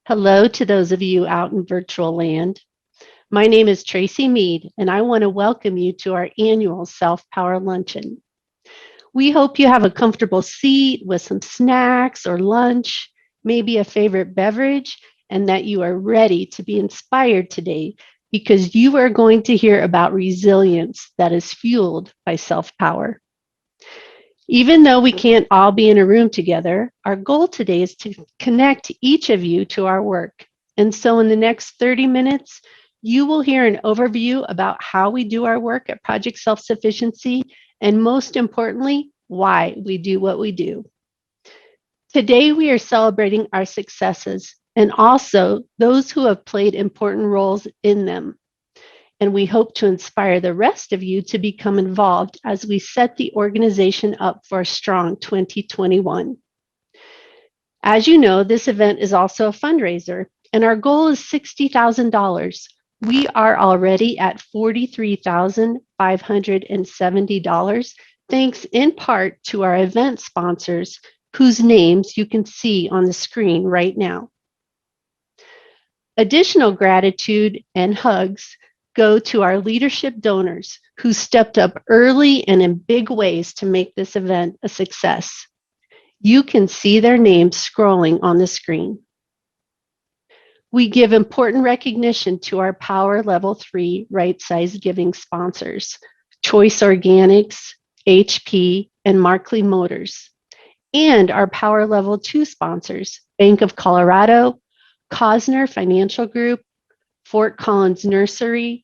Hello to those of you out in virtual land. My name is Tracy Mead, and I want to welcome you to our annual Self-Power Luncheon. We hope you have a comfortable seat with some snacks or lunch, maybe a favorite beverage, and that you are ready to be inspired today because you are going to hear about resilience that is fueled by self-power. Even though we can't all be in a room together, our goal today is to connect each of you to our work. And so in the next 30 minutes, you will hear an overview about how we do our work at Project Self-Sufficiency, and most importantly, why we do what we do. Today, we are celebrating our successes and also those who have played important roles in them. And we hope to inspire the rest of you to become involved as we set the organization up for a strong 2021. As you know, this event is also a fundraiser, and our goal is $60,000. We are already at $43,570, thanks in part to our event sponsors, whose names you can see on the screen right now. Additional gratitude and hugs go to our leadership donors who stepped up early and in big ways to make this event a success. You can see their names scrolling on the screen. We give important recognition to our Power Level 3 right-sized giving sponsors, Choice Organics, HP, and Markley Motors, and our Power Level 2 sponsors, Bank of Colorado, Cosner Financial Group, Fort Collins Nursery,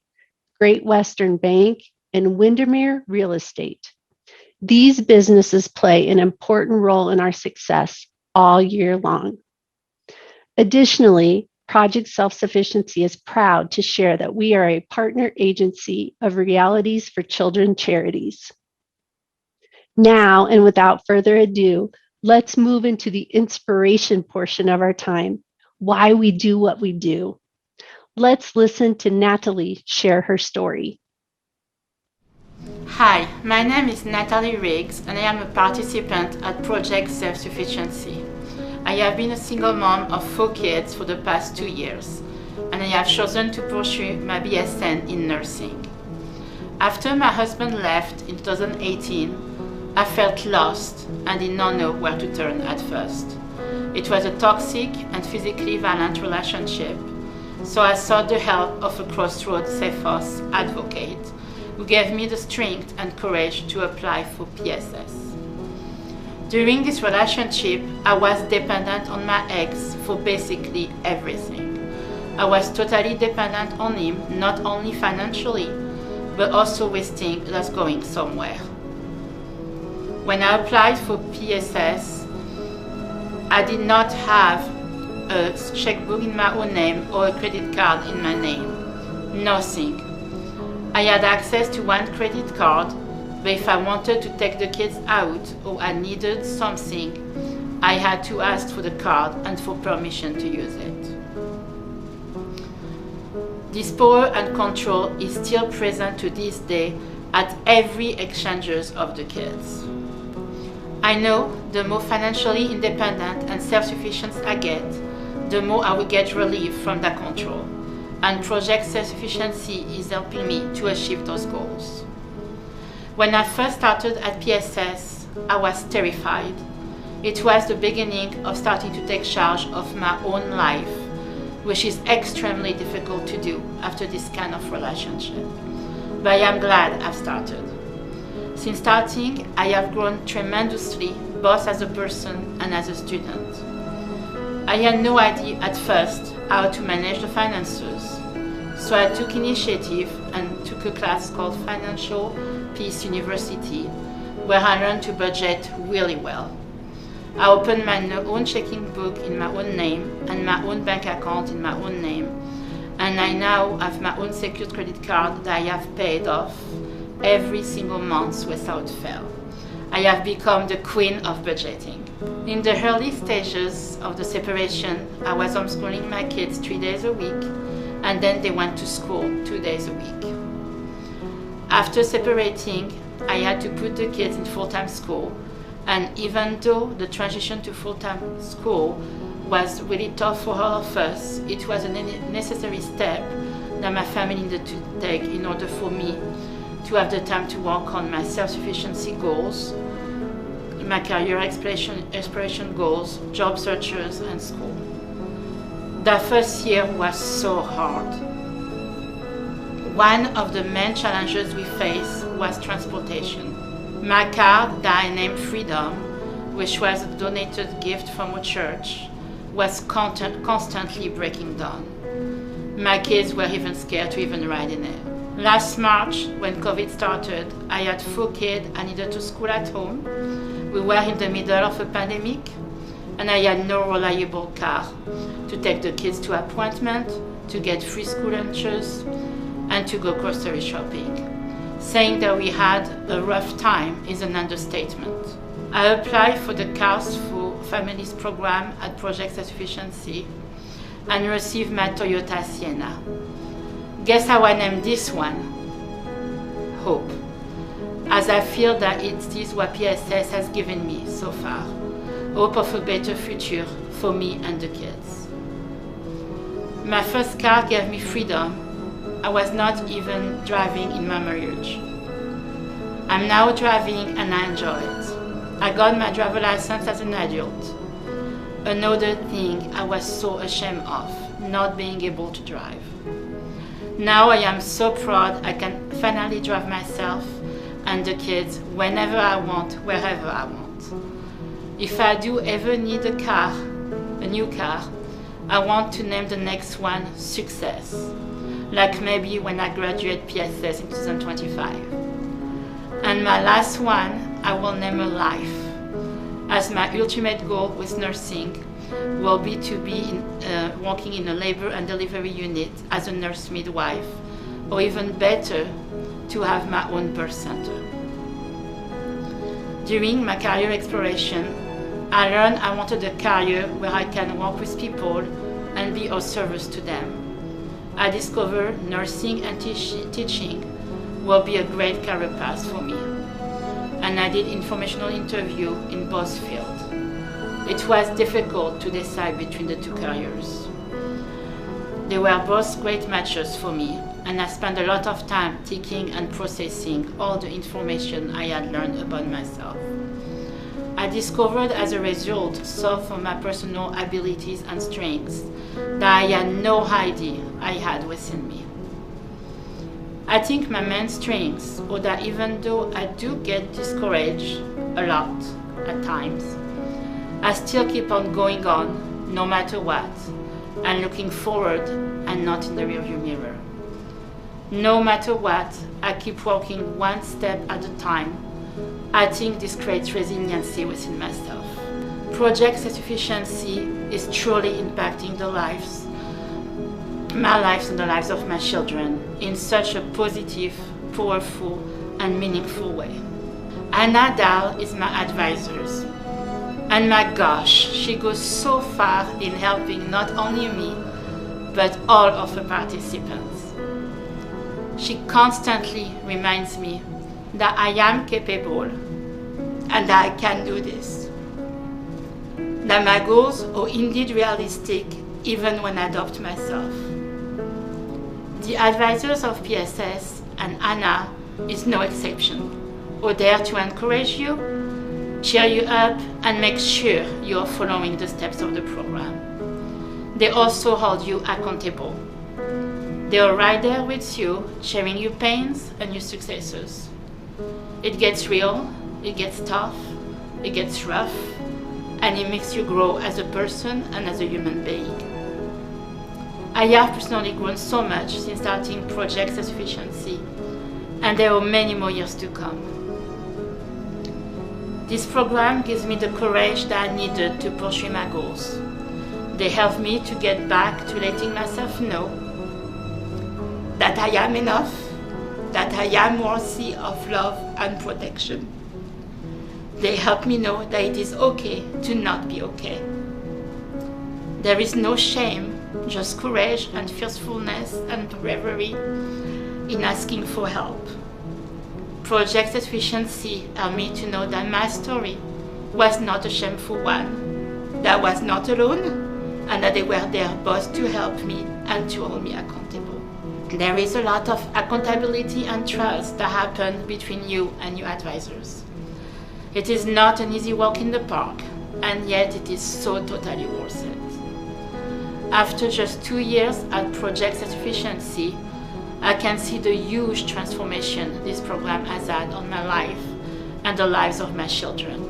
Great Western Bank, and Windermere Real Estate. These businesses play an important role in our success all year long. Additionally, Project Self-Sufficiency is proud to share that we are a partner agency of Realities for Children charities. Now, and without further ado, let's move into the inspiration portion of our time, why we do what we do. Let's listen to Natalie share her story. Hi, my name is Natalie Riggs and I am a participant at Project Self-Sufficiency. I have been a single mom of 4 kids for the past 2 years, and I have chosen to pursue my BSN in nursing. After my husband left in 2018, I felt lost and did not know where to turn at first. It was a toxic and physically violent relationship, so I sought the help of a crossroads safe-house advocate who gave me the strength and courage to apply for PSS. During this relationship, I was dependent on my ex for basically everything. I was totally dependent on him, not only financially, but also with things that's going somewhere. When I applied for PSS, I did not have a checkbook in my own name or a credit card in my name. Nothing. I had access to one credit card, but if I wanted to take the kids out or I needed something, I had to ask for the card and for permission to use it. This power and control is still present to this day at every exchanges of the kids. I know the more financially independent and self-sufficient I get, the more I will get relief from that control. And Project Self-Sufficiency is helping me to achieve those goals. When I first started at PSS, I was terrified. It was the beginning of starting to take charge of my own life, which is extremely difficult to do after this kind of relationship. But I am glad I've started. Since starting, I have grown tremendously, both as a person and as a student. I had no idea at first how to manage the finances, so I took initiative and took a class called Financial Peace University, where I learned to budget really well. I opened my own checking book in my own name and my own bank account in my own name, and I now have my own secured credit card that I have paid off every single month without fail. I have become the queen of budgeting. In the early stages of the separation, I was homeschooling my kids 3 days a week, and then they went to school 2 days a week. After separating, I had to put the kids in full-time school, and even though the transition to full-time school was really tough for all of us. It was a necessary step that my family needed to take in order for me to have the time to work on my self-sufficiency goals, my career exploration goals, job searches, and school. That first year was so hard. One of the main challenges we faced was transportation. My car that I named Freedom, which was a donated gift from a church, was constantly breaking down. My kids were even scared to even ride in it. Last March, when COVID started, I had 4 kids I needed to school at home. We were in the middle of a pandemic, and I had no reliable car to take the kids to appointments, to get free school lunches, and to go grocery shopping. Saying that we had a rough time is an understatement. I applied for the Cars for Families program at Project Self-Sufficiency and received my Toyota Sienna. Guess how I named this one? Hope, as I feel that it is what PSS has given me so far. Hope of a better future for me and the kids. My first car gave me freedom. I was not even driving in my marriage. I'm now driving and I enjoy it. I got my driver license as an adult. Another thing I was so ashamed of, not being able to drive. Now I am so proud I can finally drive myself and the kids whenever I want, wherever I want. If I do ever need a car, a new car, I want to name the next one Success, like maybe when I graduate PSS in 2025. And my last one, I will name a Life, as my ultimate goal with nursing will be to be working in a labor and delivery unit as a nurse midwife, or even better, to have my own birth center. During my career exploration, I learned I wanted a career where I can work with people and be of service to them. I discovered nursing and teaching will be a great career path for me. And I did informational interview in both fields. It was difficult to decide between the 2 careers. They were both great matches for me, and I spent a lot of time thinking and processing all the information I had learned about myself. I discovered as a result some of my personal abilities and strengths that I had no idea I had within me. I think my main strengths are that even though I do get discouraged a lot at times, I still keep on going on no matter what, and looking forward and not in the rearview mirror. No matter what, I keep walking one step at a time. I think this creates resiliency within myself. Project Self-Sufficiency is truly impacting my lives and the lives of my children in such a positive, powerful, and meaningful way. Anna Dahl is my advisor, and my gosh, she goes so far in helping not only me, but all of the participants. She constantly reminds me that I am capable and that I can do this. That my goals are indeed realistic even when I doubt myself. The advisors of PSS and Anna is no exception, are there to encourage you, cheer you up, and make sure you are following the steps of the program. They also hold you accountable. They are right there with you, sharing your pains and your successes. It gets real, it gets tough, it gets rough, and it makes you grow as a person and as a human being. I have personally grown so much since starting Project Self-Sufficiency, and there are many more years to come. This program gives me the courage that I needed to pursue my goals. They help me to get back to letting myself know that I am enough, that I am worthy of love and protection. They help me know that it is okay to not be okay. There is no shame, just courage and fearfulness and bravery in asking for help. Project Self-Sufficiency helped me to know that my story was not a shameful one, that I was not alone, and that they were their boss to help me and to hold me accountable. There is a lot of accountability and trust that happen between you and your advisors. It is not an easy walk in the park, and yet it is so totally worth it. After just 2 years at Project Self-Sufficiency, I can see the huge transformation this program has had on my life and the lives of my children.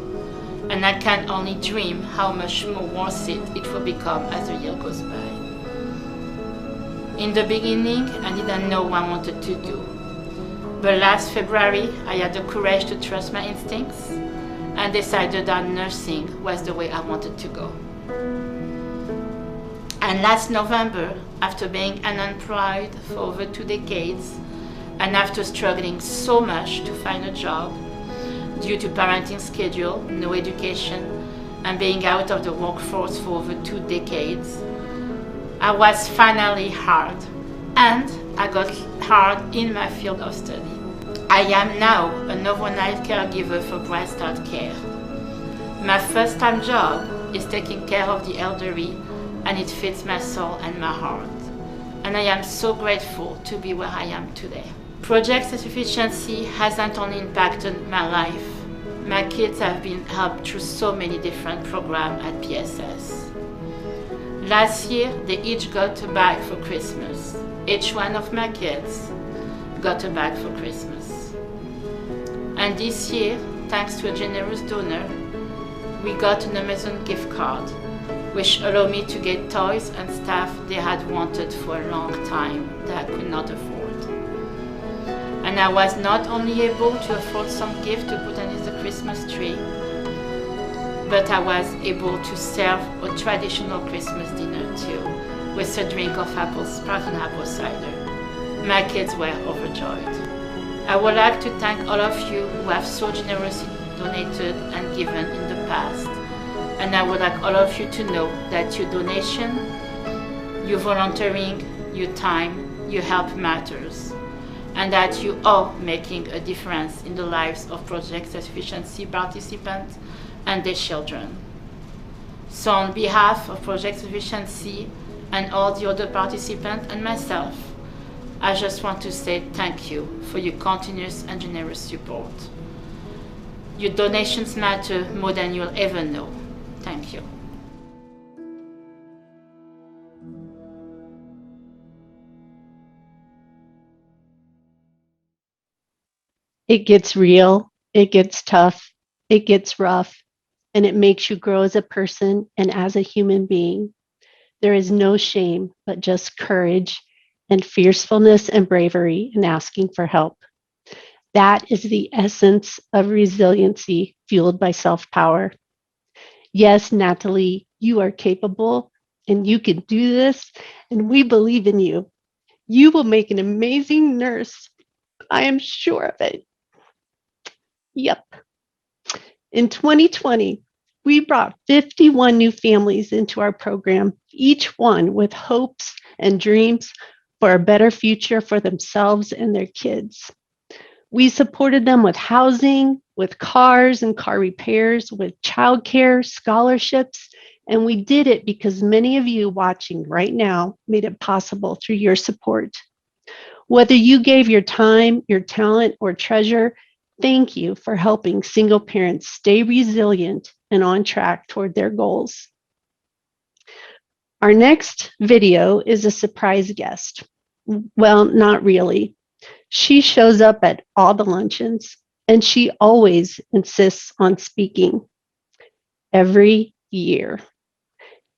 And I can only dream how much more worth it will become as the year goes by. In the beginning, I didn't know what I wanted to do. But last February, I had the courage to trust my instincts and decided that nursing was the way I wanted to go. And last November, after being unemployed for over 2 decades, and after struggling so much to find a job due to parenting schedule, no education, and being out of the workforce for over 2 decades, I was finally hard, and I got hard in my field of study. I am now an overnight caregiver for breast health care. My first-time job is taking care of the elderly, and it fits my soul and my heart. And I am so grateful to be where I am today. Project Self-Sufficiency hasn't only impacted my life. My kids have been helped through so many different programs at PSS. Last year, they each got a bag for Christmas. Each one of my kids got a bag for Christmas. And this year, thanks to a generous donor, we got an Amazon gift card, which allowed me to get toys and stuff they had wanted for a long time that I could not afford. And I was not only able to afford some gift to put underneath the Christmas tree, but I was able to serve a traditional Christmas dinner too, with a drink of sparkling apple cider. My kids were overjoyed. I would like to thank all of you who have so generously donated and given in the past. And I would like all of you to know that your donation, your volunteering, your time, your help matters, and that you are making a difference in the lives of Project Self-Sufficiency participants and their children. So on behalf of Project Self-Sufficiency and all the other participants and myself, I just want to say thank you for your continuous and generous support. Your donations matter more than you'll ever know. Thank you. It gets real, it gets tough, it gets rough, and it makes you grow as a person and as a human being. There is no shame, but just courage and fiercefulness and bravery in asking for help. That is the essence of resiliency fueled by self-power. Yes, Natalie, you are capable and you can do this, and we believe in you. You will make an amazing nurse. I am sure of it. Yep. In 2020, we brought 51 new families into our program, each one with hopes and dreams for a better future for themselves and their kids. We supported them with housing, with cars and car repairs, with childcare, scholarships, and we did it because many of you watching right now made it possible through your support. Whether you gave your time, your talent, or treasure, thank you for helping single parents stay resilient and on track toward their goals. Our next video is a surprise guest. Well, not really. She shows up at all the luncheons, and she always insists on speaking every year.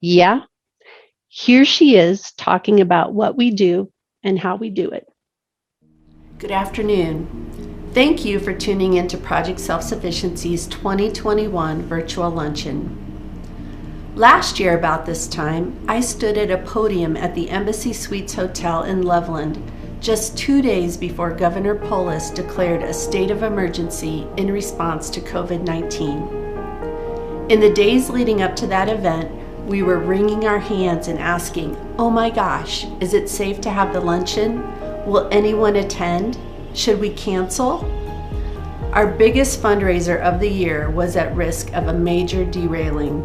Yeah, here she is talking about what we do and how we do it. Good afternoon. Thank you for tuning in to Project Self-Sufficiency's 2021 Virtual Luncheon. Last year about this time, I stood at a podium at the Embassy Suites Hotel in Loveland just 2 days before Governor Polis declared a state of emergency in response to COVID-19. In the days leading up to that event, we were wringing our hands and asking, oh my gosh, is it safe to have the luncheon? Will anyone attend? Should we cancel? Our biggest fundraiser of the year was at risk of a major derailing.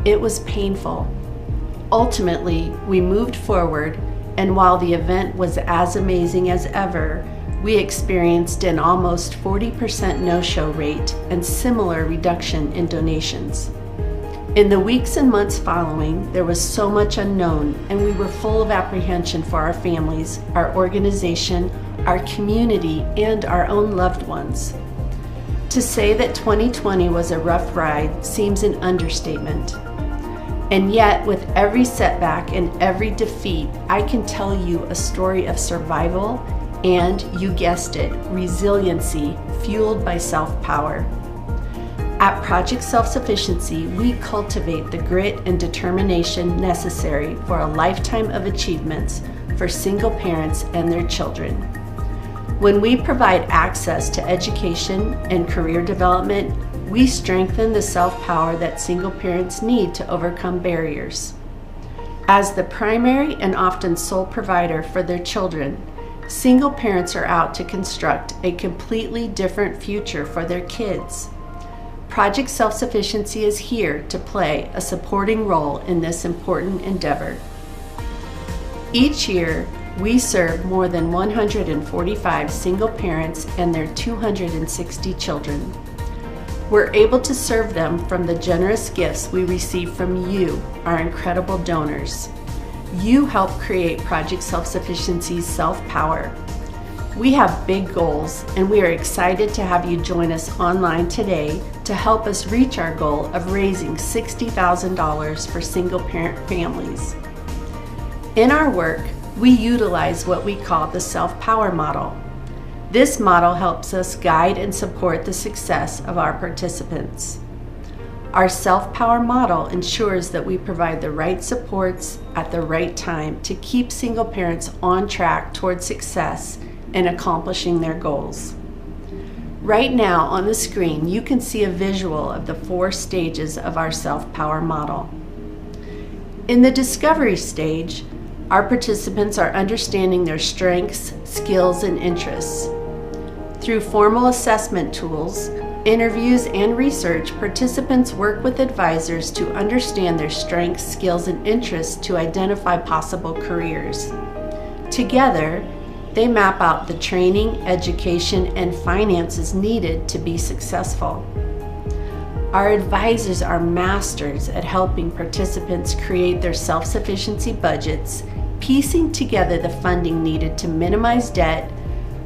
It was painful. Ultimately, we moved forward, and while the event was as amazing as ever, we experienced an almost 40% no-show rate and similar reduction in donations. In the weeks and months following, there was so much unknown, and we were full of apprehension for our families, our organization, our community, and our own loved ones. To say that 2020 was a rough ride seems an understatement. And yet, with every setback and every defeat, I can tell you a story of survival and, you guessed it, resiliency fueled by self-power. At Project Self-Sufficiency, we cultivate the grit and determination necessary for a lifetime of achievements for single parents and their children. When we provide access to education and career development, we strengthen the self-power that single parents need to overcome barriers. As the primary and often sole provider for their children, single parents are out to construct a completely different future for their kids. Project Self-Sufficiency is here to play a supporting role in this important endeavor. Each year, we serve more than 145 single parents and their 260 children. We're able to serve them from the generous gifts we receive from you, our incredible donors. You help create Project Self-Sufficiency's self-power. We have big goals, and we are excited to have you join us online today to help us reach our goal of raising $60,000 for single parent families. In our work, we utilize what we call the self-power model. This model helps us guide and support the success of our participants. Our self-power model ensures that we provide the right supports at the right time to keep single parents on track toward success and accomplishing their goals. Right now on the screen, you can see a visual of the 4 stages of our self-power model. In the discovery stage, our participants are understanding their strengths, skills, and interests. Through formal assessment tools, interviews, and research, participants work with advisors to understand their strengths, skills, and interests to identify possible careers. Together, they map out the training, education, and finances needed to be successful. Our advisors are masters at helping participants create their self-sufficiency budgets, piecing together the funding needed to minimize debt,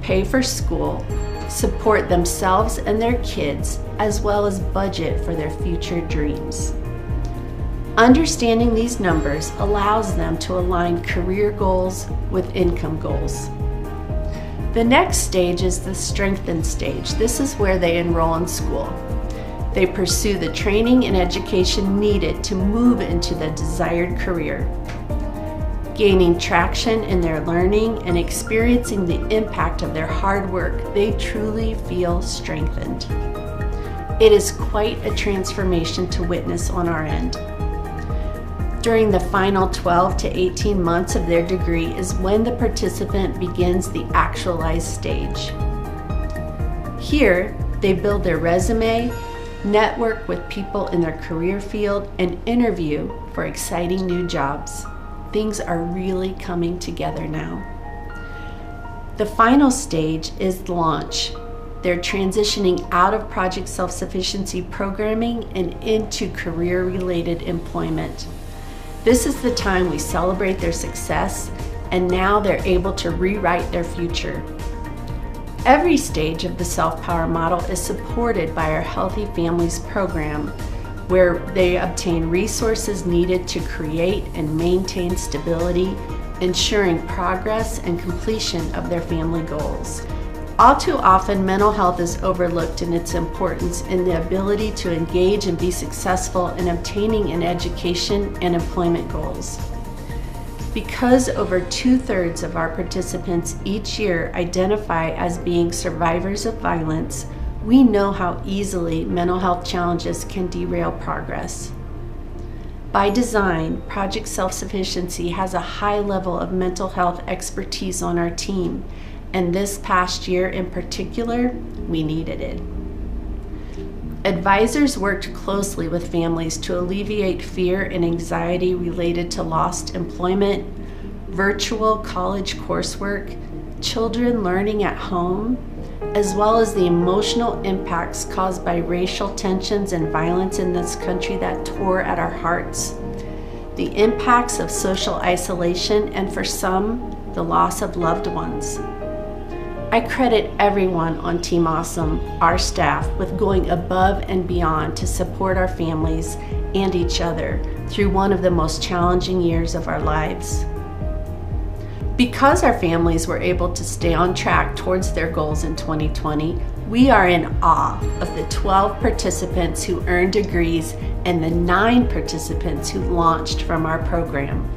pay for school, support themselves and their kids, as well as budget for their future dreams. Understanding these numbers allows them to align career goals with income goals. The next stage is the strengthen stage. This is where they enroll in school. They pursue the training and education needed to move into the desired career. Gaining traction in their learning and experiencing the impact of their hard work, they truly feel strengthened. It is quite a transformation to witness on our end. During the final 12 to 18 months of their degree is when the participant begins the actualized stage. Here, they build their resume, network with people in their career field, and interview for exciting new jobs. Things are really coming together now. The final stage is launch. They're transitioning out of Project Self-Sufficiency programming and into career-related employment. This is the time we celebrate their success, and now they're able to rewrite their future. Every stage of the self-power model is supported by our Healthy Families program, where they obtain resources needed to create and maintain stability, ensuring progress and completion of their family goals. All too often, mental health is overlooked in its importance in the ability to engage and be successful in obtaining an education and employment goals. Because over 2/3 of our participants each year identify as being survivors of violence, we know how easily mental health challenges can derail progress. By design, Project Self-Sufficiency has a high level of mental health expertise on our team, and this past year in particular, we needed it. Advisors worked closely with families to alleviate fear and anxiety related to lost employment, virtual college coursework, children learning at home, as well as the emotional impacts caused by racial tensions and violence in this country that tore at our hearts, the impacts of social isolation, and for some, the loss of loved ones. I credit everyone on Team Awesome, our staff, with going above and beyond to support our families and each other through one of the most challenging years of our lives. Because our families were able to stay on track towards their goals in 2020, we are in awe of the 12 participants who earned degrees and the 9 participants who launched from our program.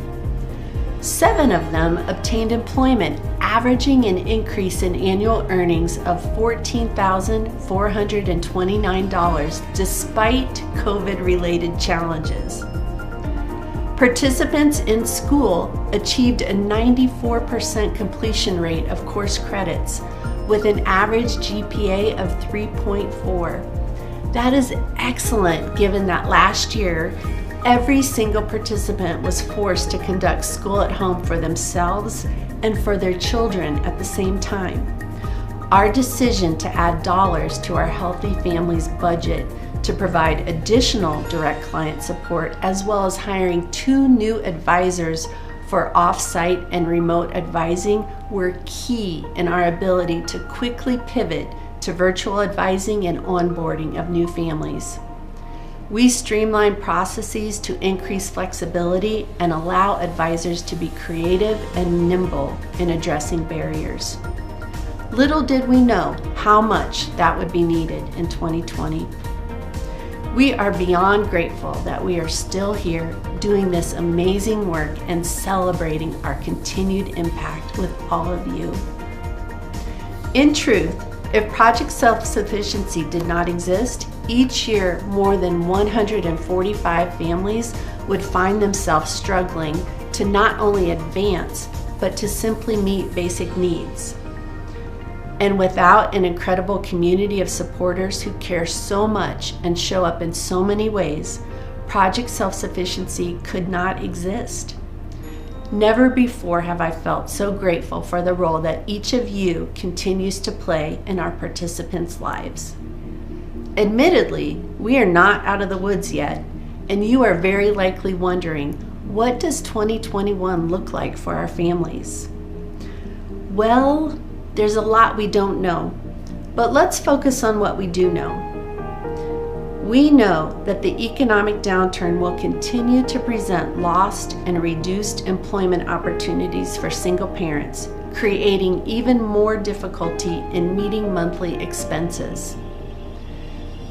7 of them obtained employment, averaging an increase in annual earnings of $14,429 despite COVID-related challenges. Participants in school achieved a 94% completion rate of course credits with an average GPA of 3.4. That is excellent given that last year, every single participant was forced to conduct school at home for themselves and for their children at the same time. Our decision to add dollars to our Healthy Families budget to provide additional direct client support, as well as hiring 2 new advisors for off-site and remote advising, were key in our ability to quickly pivot to virtual advising and onboarding of new families. We streamline processes to increase flexibility and allow advisors to be creative and nimble in addressing barriers. Little did we know how much that would be needed in 2020. We are beyond grateful that we are still here doing this amazing work and celebrating our continued impact with all of you. In truth, if Project Self-Sufficiency did not exist, each year more than 145 families would find themselves struggling to not only advance, but to simply meet basic needs. And without an incredible community of supporters who care so much and show up in so many ways, Project Self-Sufficiency could not exist. Never before have I felt so grateful for the role that each of you continues to play in our participants' lives. Admittedly, we are not out of the woods yet, and you are very likely wondering, what does 2021 look like for our families? Well, there's a lot we don't know, but let's focus on what we do know. We know that the economic downturn will continue to present lost and reduced employment opportunities for single parents, creating even more difficulty in meeting monthly expenses.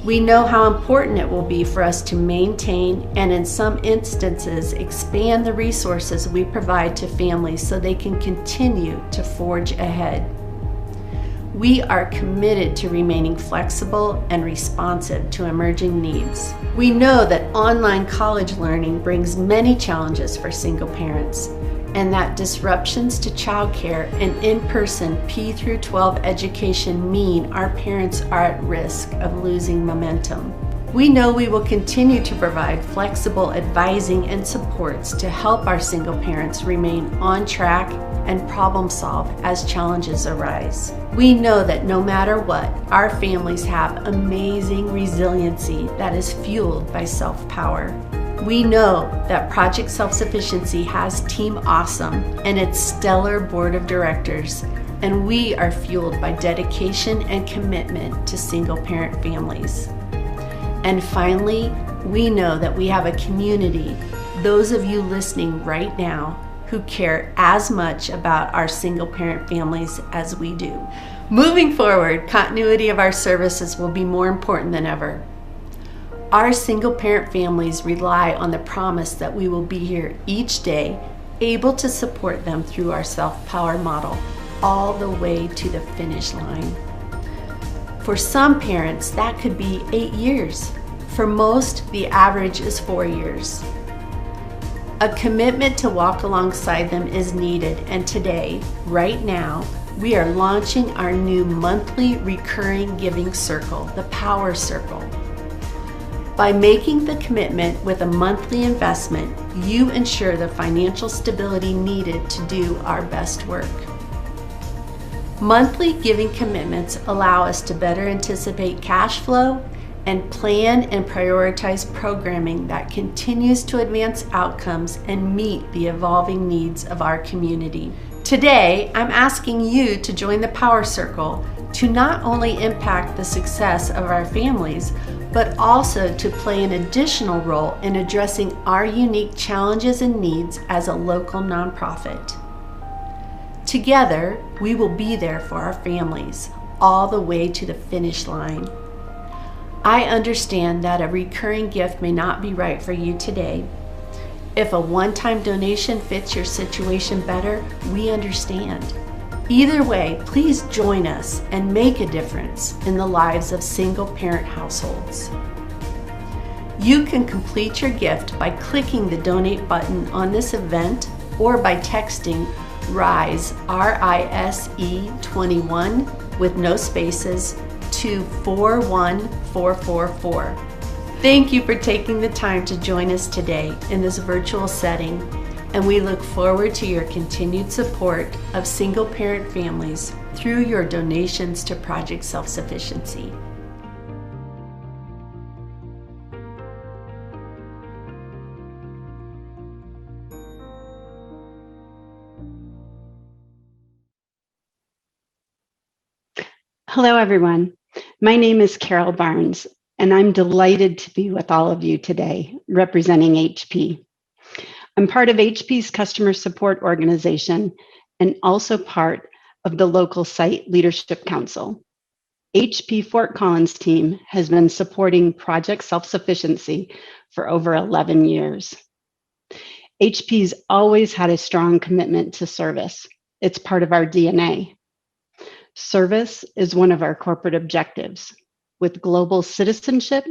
We know how important it will be for us to maintain and in some instances expand the resources we provide to families so they can continue to forge ahead. We are committed to remaining flexible and responsive to emerging needs. We know that online college learning brings many challenges for single parents, and that disruptions to childcare and in-person P-12 education mean our parents are at risk of losing momentum. We know we will continue to provide flexible advising and supports to help our single parents remain on track and problem solve as challenges arise. We know that no matter what, our families have amazing resiliency that is fueled by self-power. We know that Project Self-Sufficiency has Team Awesome and its stellar board of directors, and we are fueled by dedication and commitment to single-parent families. And finally, we know that we have a community, those of you listening right now, who care as much about our single-parent families as we do. Moving forward, continuity of our services will be more important than ever. Our single-parent families rely on the promise that we will be here each day, able to support them through our self-power model, all the way to the finish line. For some parents, that could be 8 years. For most, the average is 4 years. A commitment to walk alongside them is needed, and today, right now, we are launching our new monthly recurring giving circle, the Power Circle. By making the commitment with a monthly investment, you ensure the financial stability needed to do our best work. Monthly giving commitments allow us to better anticipate cash flow and plan and prioritize programming that continues to advance outcomes and meet the evolving needs of our community. Today, I'm asking you to join the Power Circle to not only impact the success of our families, but also to play an additional role in addressing our unique challenges and needs as a local nonprofit. Together, we will be there for our families all the way to the finish line. I understand that a recurring gift may not be right for you today. If a one-time donation fits your situation better, we understand. Either way, please join us and make a difference in the lives of single-parent households. You can complete your gift by clicking the donate button on this event or by texting RISE, R-I-S-E 21 with no spaces to 41444. Thank you for taking the time to join us today in this virtual setting, and we look forward to your continued support of single-parent families through your donations to Project Self-Sufficiency. Hello, everyone. My name is Carol Barnes, and I'm delighted to be with all of you today, representing HP. I'm part of HP's customer support organization and also part of the local site leadership council. HP Fort Collins team has been supporting Project Self-Sufficiency for over 11 years. HP's always had a strong commitment to service. It's part of our DNA. Service is one of our corporate objectives. With global citizenship,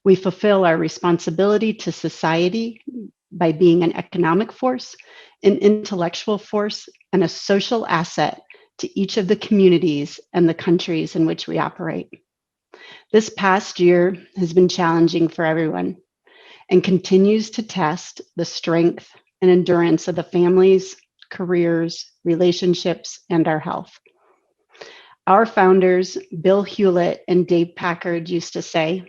we fulfill our responsibility to society by being an economic force, an intellectual force, and a social asset to each of the communities and the countries in which we operate. This past year has been challenging for everyone and continues to test the strength and endurance of the families, careers, relationships, and our health. Our founders, Bill Hewlett and Dave Packard, used to say,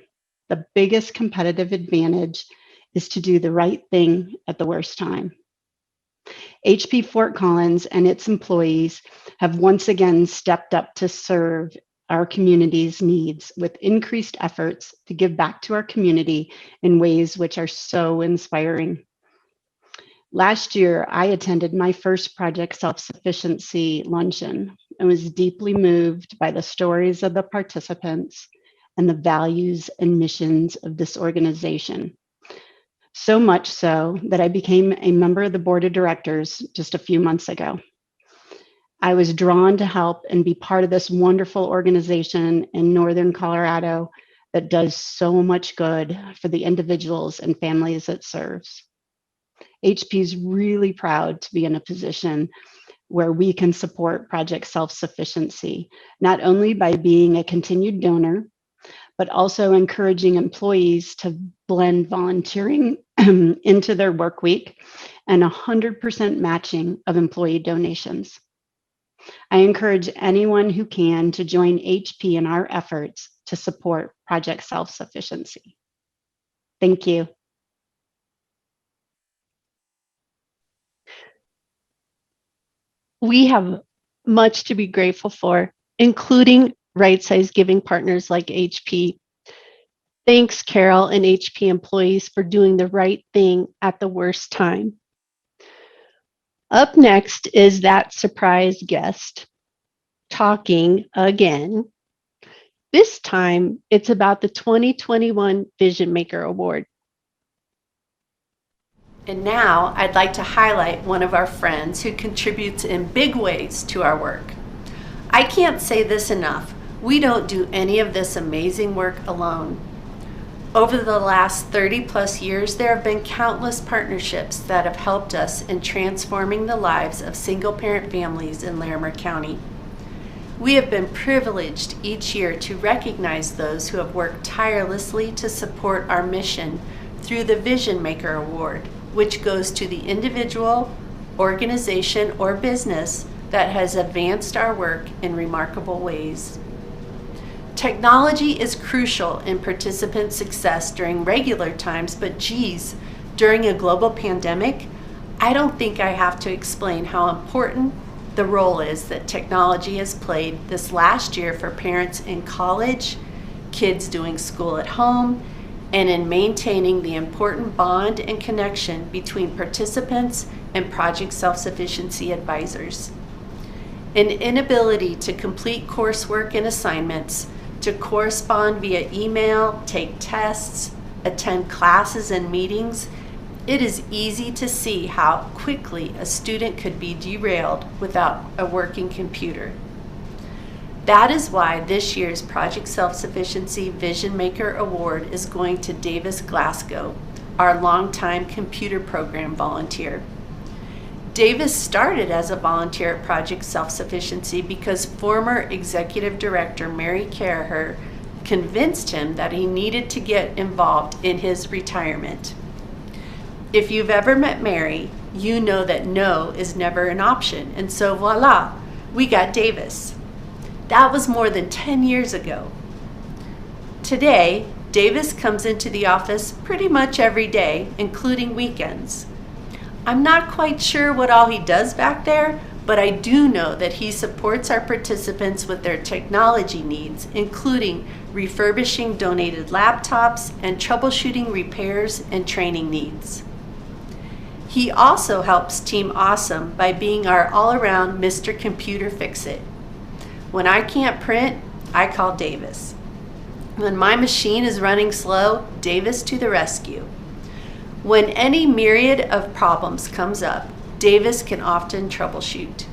the biggest competitive advantage is to do the right thing at the worst time. HP Fort Collins and its employees have once again stepped up to serve our community's needs with increased efforts to give back to our community in ways which are so inspiring. Last year, I attended my first Project Self-Sufficiency luncheon and was deeply moved by the stories of the participants and the values and missions of this organization. So much so that I became a member of the board of directors just a few months ago. I was drawn to help and be part of this wonderful organization in Northern Colorado that does so much good for the individuals and families it serves. HP is really proud to be in a position where we can support Project Self-Sufficiency, not only by being a continued donor, but also encouraging employees to blend volunteering into their work week and 100% matching of employee donations. I encourage anyone who can to join HP in our efforts to support Project Self-Sufficiency. Thank you. We have much to be grateful for, including right-sized giving partners like HP. Thanks, Carol and HP employees, for doing the right thing at the worst time. Up next is that surprise guest talking again. This time, it's about the 2021 Vision Maker Award. And now I'd like to highlight one of our friends who contributes in big ways to our work. I can't say this enough. We don't do any of this amazing work alone. Over the last 30 plus years, there have been countless partnerships that have helped us in transforming the lives of single-parent families in Larimer County. We have been privileged each year to recognize those who have worked tirelessly to support our mission through the Vision Maker Award, which goes to the individual, organization, or business that has advanced our work in remarkable ways. Technology is crucial in participant success during regular times, but geez, during a global pandemic, I don't think I have to explain how important the role is that technology has played this last year for parents in college, kids doing school at home, and in maintaining the important bond and connection between participants and Project Self-Sufficiency advisors. An inability to complete coursework and assignments, to correspond via email, take tests, attend classes and meetings, it is easy to see how quickly a student could be derailed without a working computer. That is why this year's Project Self-Sufficiency Vision Maker Award is going to Davis Glasgow, our longtime computer program volunteer. Davis started as a volunteer at Project Self-Sufficiency because former executive director Mary Caraher convinced him that he needed to get involved in his retirement. If you've ever met Mary, you know that no is never an option, and so voila, we got Davis. That was more than 10 years ago. Today, Davis comes into the office pretty much every day, including weekends. I'm not quite sure what all he does back there, but I do know that he supports our participants with their technology needs, including refurbishing donated laptops and troubleshooting repairs and training needs. He also helps Team Awesome by being our all-around Mr. Computer Fix-It. When I can't print, I call Davis. When my machine is running slow, Davis to the rescue. When any myriad of problems comes up, Davis can often troubleshoot.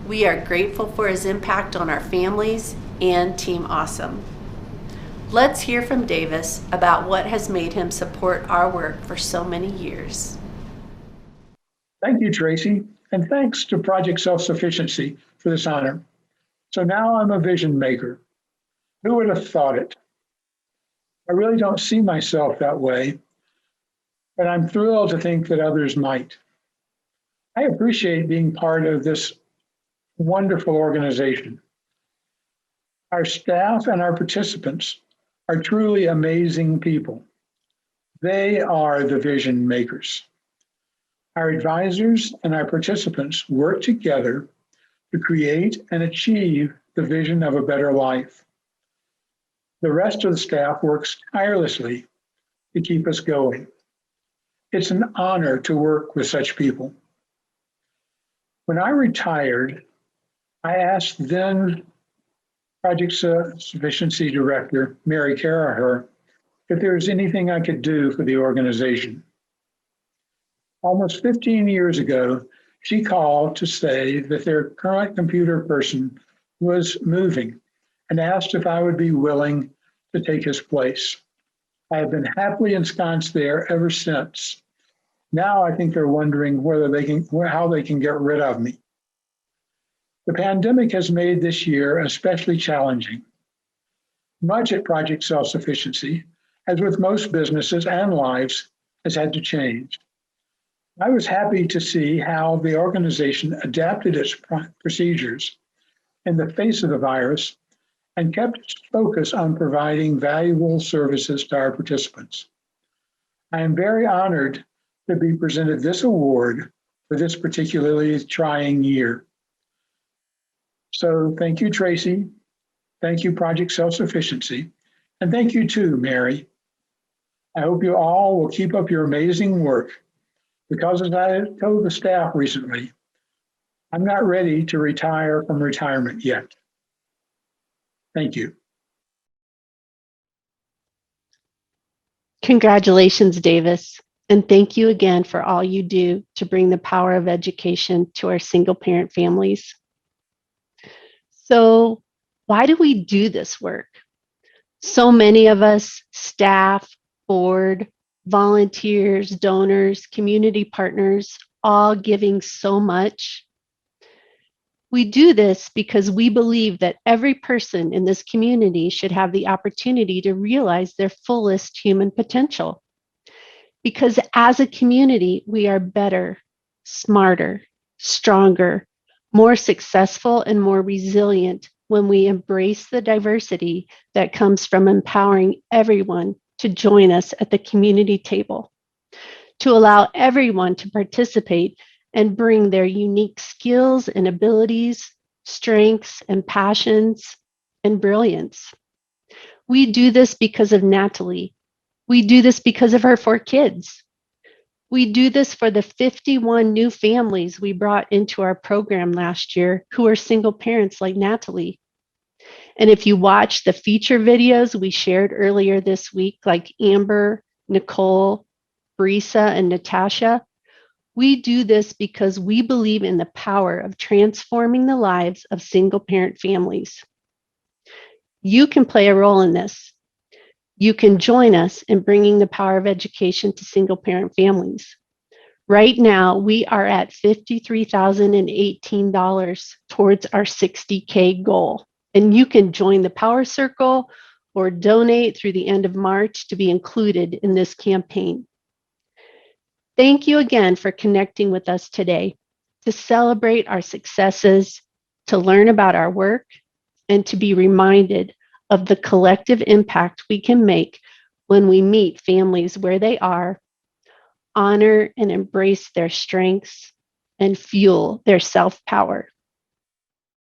We are grateful for his impact on our families and Team Awesome. Let's hear from Davis about what has made him support our work for so many years. Thank you, Tracy, and thanks to Project Self-Sufficiency for this honor. So now I'm a vision maker. Who would have thought it? I really don't see myself that way, but I'm thrilled to think that others might. I appreciate being part of this wonderful organization. Our staff and our participants are truly amazing people. They are the vision makers. Our advisors and our participants work together to create and achieve the vision of a better life. The rest of the staff works tirelessly to keep us going. It's an honor to work with such people. When I retired, I asked then Project Sufficiency Director, Mary Caraher, if there was anything I could do for the organization. Almost 15 years ago, she called to say that their current computer person was moving and asked if I would be willing to take his place. I have been happily ensconced there ever since. Now I think they're wondering how they can get rid of me. The pandemic has made this year especially challenging. Much at Project Self-Sufficiency, as with most businesses and lives, has had to change. I was happy to see how the organization adapted its procedures in the face of the virus and kept its focus on providing valuable services to our participants. I am very honored to be presented this award for this particularly trying year. So thank you, Tracy. Thank you, Project Self-Sufficiency. And thank you too, Mary. I hope you all will keep up your amazing work. Because as I told the staff recently, I'm not ready to retire from retirement yet. Thank you. Congratulations, Davis. And thank you again for all you do to bring the power of education to our single parent families. So, why do we do this work? So many of us, staff, board, volunteers, donors, community partners, all giving so much. We do this because we believe that every person in this community should have the opportunity to realize their fullest human potential. Because as a community, we are better, smarter, stronger, more successful, and more resilient when we embrace the diversity that comes from empowering everyone to join us at the community table, to allow everyone to participate and bring their unique skills and abilities, strengths and passions, and brilliance. We do this because of Natalie. We do this because of her 4 kids. We do this for the 51 new families we brought into our program last year who are single parents like Natalie. And if you watch the feature videos we shared earlier this week, like Amber, Nicole, Brisa, and Natasha, we do this because we believe in the power of transforming the lives of single parent families. You can play a role in this. You can join us in bringing the power of education to single parent families. Right now, we are at $53,018 towards our $60K goal. And you can join the Power Circle or donate through the end of March to be included in this campaign. Thank you again for connecting with us today to celebrate our successes, to learn about our work, and to be reminded of the collective impact we can make when we meet families where they are, honor and embrace their strengths, and fuel their self-power.